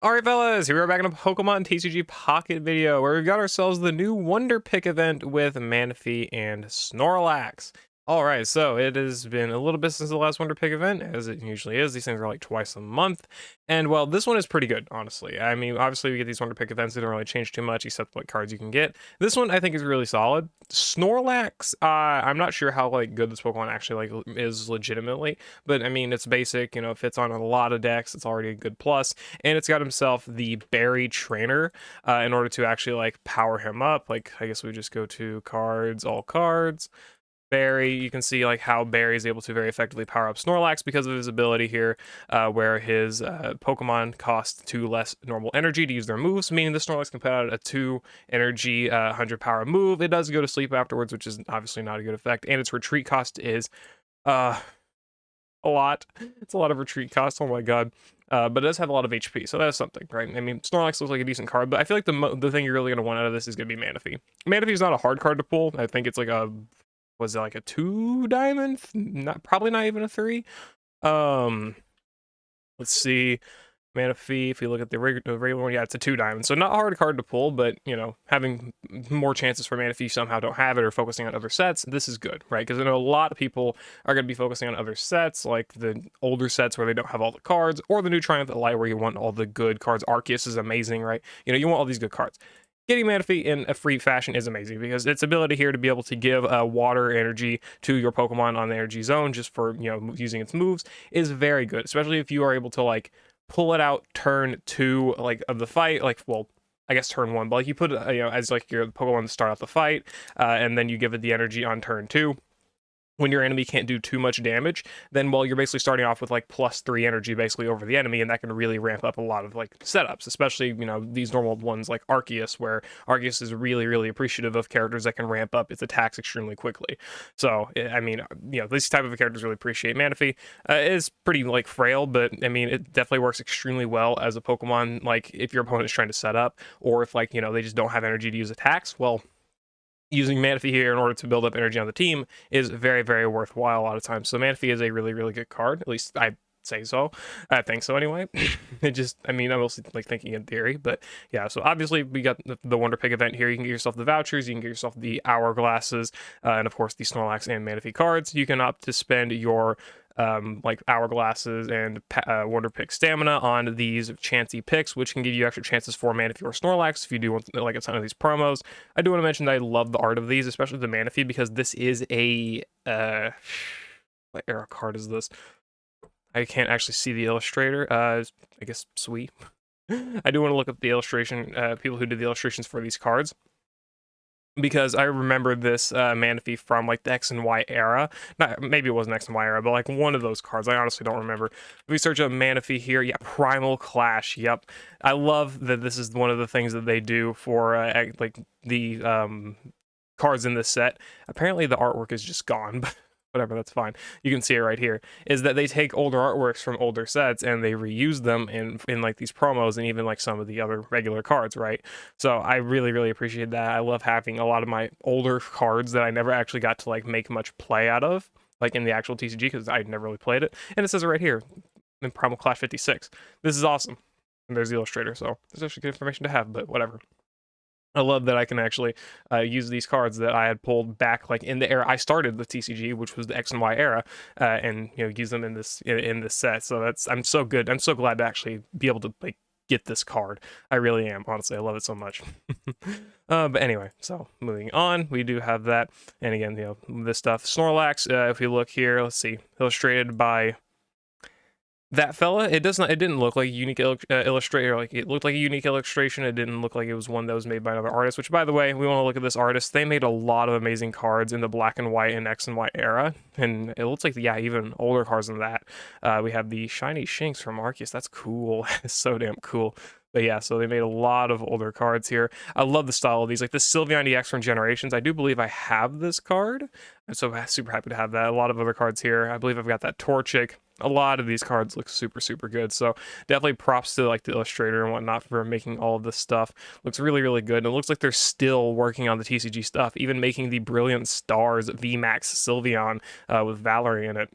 Alright fellas, here we are back in a Pokemon TCG Pocket video where we've got ourselves the new Wonder Pick event with Manaphy and Snorlax. Alright, so it has been a little bit since the last Wonder Pick event, as it usually is. These things are like twice a month. And well, this one is pretty good, honestly. I mean, obviously we get these Wonder Pick events, they don't really change too much except what cards you can get. This one I think is really solid. Snorlax, I'm not sure how like good this Pokemon actually like is legitimately, but I mean it's basic, you know, it fits on a lot of decks, it's already a good plus. And it's got himself the Berry Trainer in order to actually like power him up. Like I guess we just go to cards, all cards. Barry, you can see like how Barry is able to very effectively power up Snorlax because of his ability here, where his Pokemon cost 2 less normal energy to use their moves, meaning the Snorlax can put out a 2 energy, 100 power move. It does go to sleep afterwards, which is obviously not a good effect, and its retreat cost is a lot. It's a lot of retreat cost. Oh my god. But it does have a lot of HP, so that's something, right? I mean, Snorlax looks like a decent card, but I feel like the thing you're really going to want out of this is going to be Manaphy. Manaphy is not a hard card to pull. I think it's like a, was it like a 2 diamond? Probably not even a 3. Let's see. Manaphy, if you look at the regular one, yeah, it's a 2 diamond. So not a hard card to pull, but, you know, having more chances for Manaphy you somehow don't have it or focusing on other sets, this is good, right? Because I know a lot of people are going to be focusing on other sets, like the older sets where they don't have all the cards, or the new Triumphant Light where you want all the good cards. Arceus is amazing, right? You know, you want all these good cards. Getting Manaphy in a free fashion is amazing because its ability here to be able to give water energy to your Pokemon on the energy zone just for, you know, using its moves is very good, especially if you are able to, like, pull it out turn 2 like of the fight, like, well, I guess turn 1, but like you put it, you know, as like your Pokemon to start off the fight, and then you give it the energy on turn 2 when your enemy can't do too much damage. Then, well, you're basically starting off with like +3 energy basically over the enemy, and that can really ramp up a lot of like setups, especially, you know, these normal ones like Arceus, where Arceus is really appreciative of characters that can ramp up its attacks extremely quickly. So I mean, you know, these type of characters really appreciate Manaphy. It is pretty like frail, but I mean it definitely works extremely well as a Pokemon, like if your opponent is trying to set up, or if, like, you know, they just don't have energy to use attacks. Well, using Manaphy here in order to build up energy on the team is very worthwhile a lot of times. So Manaphy is a really good card. At least I say so. I think so anyway. It just, I mean, I'm mostly like thinking in theory, but yeah. So obviously we got the Wonder Pick event here. You can get yourself the vouchers, you can get yourself the hourglasses, and of course the Snorlax and Manaphy cards. You can opt to spend your like hourglasses and Wonder Pick stamina on these chancy picks, which can give you extra chances for Manaphy or Snorlax if you do want like a ton of these promos. I do want to mention that I love the art of these, especially the Manaphy, because this is a what era card is this? I can't actually see the illustrator. I guess Sweet. I do want to look up the illustration, people who did the illustrations for these cards, because I remember this Manaphy from like the X and Y era. Not, maybe it wasn't X and Y era, but like one of those cards. I honestly don't remember. If we search up Manaphy here, yeah, Primal Clash. Yep, I love that this is one of the things that they do for like the cards in this set. Apparently the artwork is just gone, but whatever, that's fine. You can see it right here, is that they take older artworks from older sets and they reuse them in like these promos and even like some of the other regular cards, right? So I really appreciate that. I love having a lot of my older cards that I never actually got to like make much play out of, like in the actual TCG, because I never really played it. And it says it right here in Primal Clash 56. This is awesome. And there's the illustrator, so it's actually good information to have, but whatever. I love that I can actually use these cards that I had pulled back, like in the era I started the TCG, which was the X and Y era, and, you know, use them in this set. So that's, I'm so good. I'm so glad to actually be able to like get this card. I really am. Honestly, I love it so much. But anyway, so moving on, we do have that, and again, you know, this stuff. Snorlax. If we look here, let's see, illustrated by that fella. It didn't look like a unique illustrator. Like, it looked like a unique illustration. It didn't look like it was one that was made by another artist, which, by the way, we want to look at this artist. They made a lot of amazing cards in the black and white and X and Y era, and it looks like, yeah, even older cards than that. We have the shiny Shinx from Arceus. That's cool. It's so damn cool. But yeah, so they made a lot of older cards here. I love the style of these, like the Sylveon EX from Generations. I do believe I have this card. I'm so super happy to have that. A lot of other cards here. I believe I've got that Torchic. A lot of these cards look super good. So definitely props to like the illustrator and whatnot for making all of this stuff. Looks really good. And it looks like they're still working on the TCG stuff, even making the Brilliant Stars VMAX Sylveon with Valerie in it.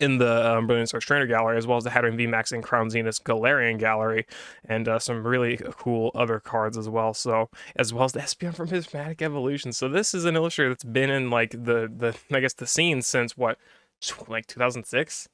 in the Brilliant Stars Trainer Gallery, as well as the Hatterene VMAX and Crown Zenith's Galarian Gallery, and some really cool other cards as well. So, as well as the Espeon from Prismatic Evolution. So this is an illustrator that's been in like the I guess the scene since what, like 2006,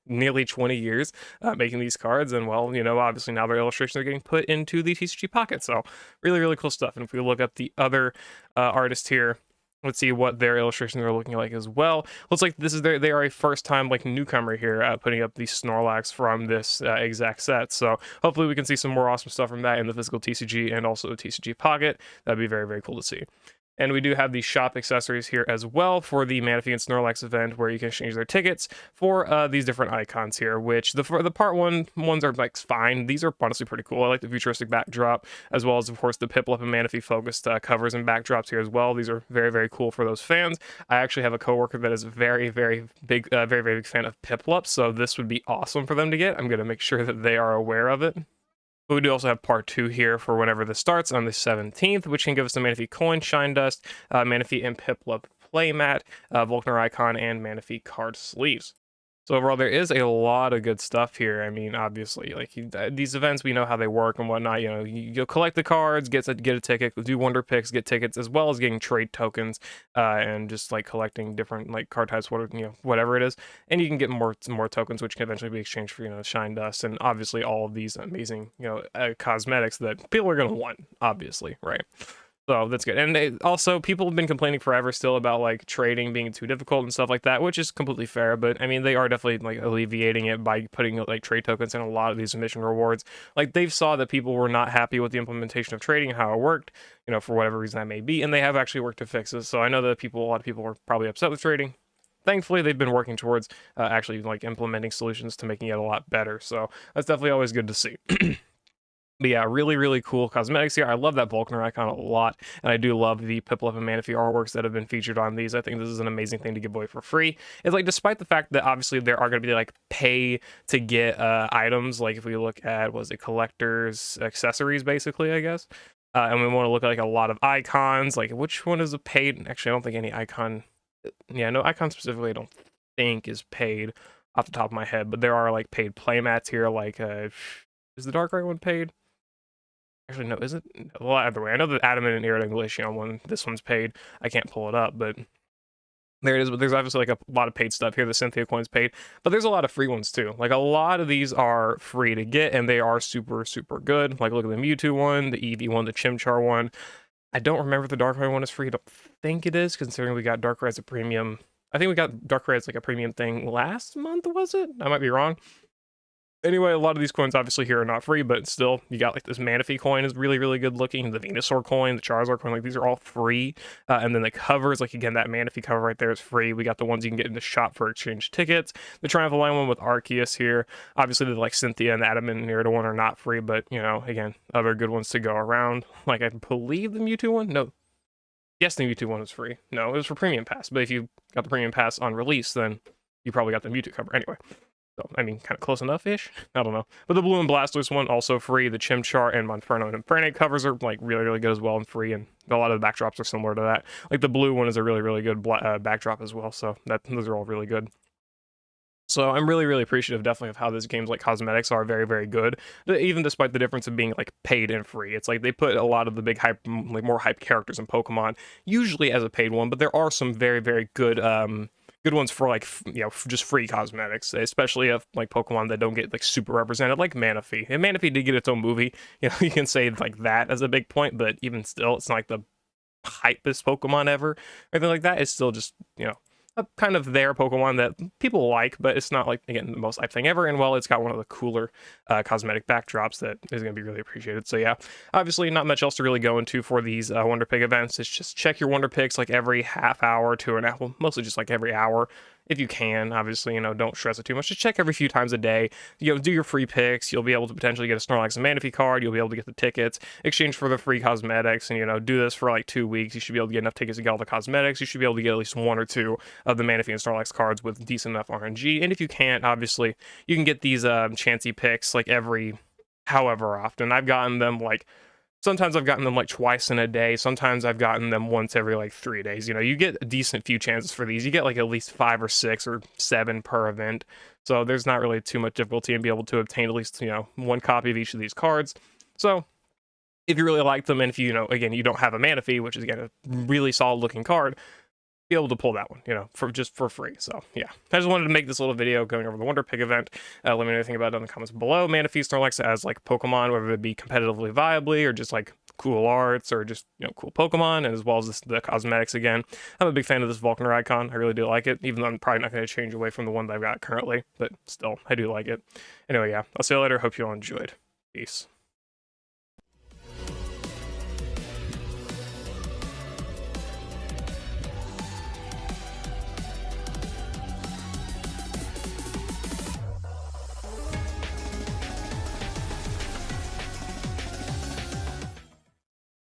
nearly 20 years making these cards. And well, you know, obviously now their illustrations are getting put into the TCG Pocket. So really cool stuff. And if we look up the other artists here, let's see what their illustrations are looking like as well. Looks like this is they are a first-time like newcomer here, putting up the Snorlax from this exact set. So hopefully we can see some more awesome stuff from that in the physical TCG and also the TCG Pocket. That'd be very cool to see. And we do have the shop accessories here as well for the Manaphy and Snorlax event, where you can exchange their tickets for these different icons here, which the part one ones are like fine. These are honestly pretty cool. I like the futuristic backdrop, as well as of course the Piplup and Manaphy focused covers and backdrops here as well. These are very cool for those fans. I actually have a coworker that is very big, very big fan of Piplup, so this would be awesome for them to get. I'm gonna make sure that they are aware of it. But we do also have part 2 here for whenever this starts on the 17th, which can give us the Manaphy coin, Shine Dust, Manaphy and Piplup playmat, Volkner icon, and Manaphy card sleeves. So overall, there is a lot of good stuff here. I mean, obviously, like these events, we know how they work and whatnot. You know, you'll collect the cards, get a ticket, do wonder picks, get tickets, as well as getting trade tokens, and just like collecting different like card types, whatever it is. And you can get more tokens, which can eventually be exchanged for Shine Dust, and obviously all of these amazing cosmetics that people are gonna want, obviously, right? So that's good. And also, people have been complaining forever still about like trading being too difficult and stuff like that, which is completely fair. But I mean, they are definitely like alleviating it by putting like trade tokens in a lot of these mission rewards. Like they've saw that people were not happy with the implementation of trading and how it worked, for whatever reason that may be, and they have actually worked to fix it. So I know that a lot of people were probably upset with trading. Thankfully, they've been working towards actually like implementing solutions to making it a lot better. So that's definitely always good to see. But yeah, really cool cosmetics here. I love that Volkner icon a lot, and I do love the Piplup and Manaphy artworks that have been featured on these. I think this is an amazing thing to give away for free. It's like, despite the fact that obviously there are going to be like pay to get items, like if we look at, was it collectors accessories, basically, I guess. And we want to look at like a lot of icons. Like, which one is a paid? Actually, I don't think any icon. Yeah, no icon specifically, I don't think is paid off the top of my head. But there are like paid playmats here. Like, is the Darkrai one paid? Actually, no, is it? Well, either way, I know the Adamant and Eriott Glaceon one, this one's paid. I can't pull it up, but there it is. But there's obviously like a lot of paid stuff here. The Cynthia coin's paid, but there's a lot of free ones too. Like a lot of these are free to get, and they are super good. Like look at the Mewtwo one, the Eevee one, the Chimchar one. I don't remember if the Darkrai one is free. I don't think it is, considering we got Darkrai as a premium. I think we got Darkrai as like a premium thing last month, was it? I might be wrong. Anyway, a lot of these coins obviously here are not free, but still, you got like this Manaphy coin is really good looking. The Venusaur coin, the Charizard coin, like these are all free. And then the covers, like again, that Manaphy cover right there is free. We got the ones you can get in the shop for exchange tickets. The Triumph Line one with Arceus here. Obviously, the like Cynthia and the Adamant and Eriott one are not free, but again, other good ones to go around. Like I believe the Mewtwo one, no. Yes, the Mewtwo one was free. No, it was for Premium Pass. But if you got the Premium Pass on release, then you probably got the Mewtwo cover anyway. So, I mean, kind of close enough-ish? I don't know. But the Blue and Blastoise one, also free. The Chimchar and Monferno and Infernape covers are, like, really good as well and free, and a lot of the backdrops are similar to that. Like, the blue one is a really good backdrop as well, so those are all really good. So I'm really appreciative, definitely, of how this game's, like, cosmetics are very good, even despite the difference of being, like, paid and free. It's like they put a lot of the big hype, like, more hype characters in Pokemon, usually as a paid one, but there are some very good, good ones for like just free cosmetics, especially of like Pokemon that don't get like super represented, like Manaphy. And Manaphy did get its own movie, you can say like that as a big point, but even still, it's not like the hypest Pokemon ever, or anything like that. It's still just a kind of their Pokemon that people like, but it's not like, again, the most hype thing ever. And well, it's got one of the cooler cosmetic backdrops that is going to be really appreciated. So yeah, obviously not much else to really go into for these Wonder Pig events. It's just check your Wonder Pigs like every half hour to an hour, well, mostly just like every hour. If you can, obviously, don't stress it too much. Just check every few times a day. Do your free picks. You'll be able to potentially get a Snorlax and Manaphy card. You'll be able to get the tickets, exchange for the free cosmetics, and, do this for like 2 weeks. You should be able to get enough tickets to get all the cosmetics. You should be able to get at least 1 or 2 of the Manaphy and Snorlax cards with decent enough RNG. And if you can't, obviously, you can get these Chansey picks like every however often. I've gotten them like Sometimes I've gotten them like twice in a day. Sometimes I've gotten them once every like 3 days. You know, you get a decent few chances for these. You get like at least 5 or 6 or 7 per event. So there's not really too much difficulty in being able to obtain at least, you know, one copy of each of these cards. So if you really like them, and if you know, again, you don't have a Manaphy, which is again a really solid looking card, be able to pull that one, you know, for just for free. So yeah, I just wanted to make this little video going over the Wonder Pick event. Let me know anything about it in the comments below. Manaphy Snorlax as like Pokemon, whether it be competitively viably or just like cool arts or just, you know, cool Pokemon, and as well as the cosmetics again. I'm a big fan of this Vulcaner icon. I really do like it, even though I'm probably not going to change away from the one that I've got currently, but still, I do like it. Anyway, yeah, I'll see you later. Hope you all enjoyed. Peace.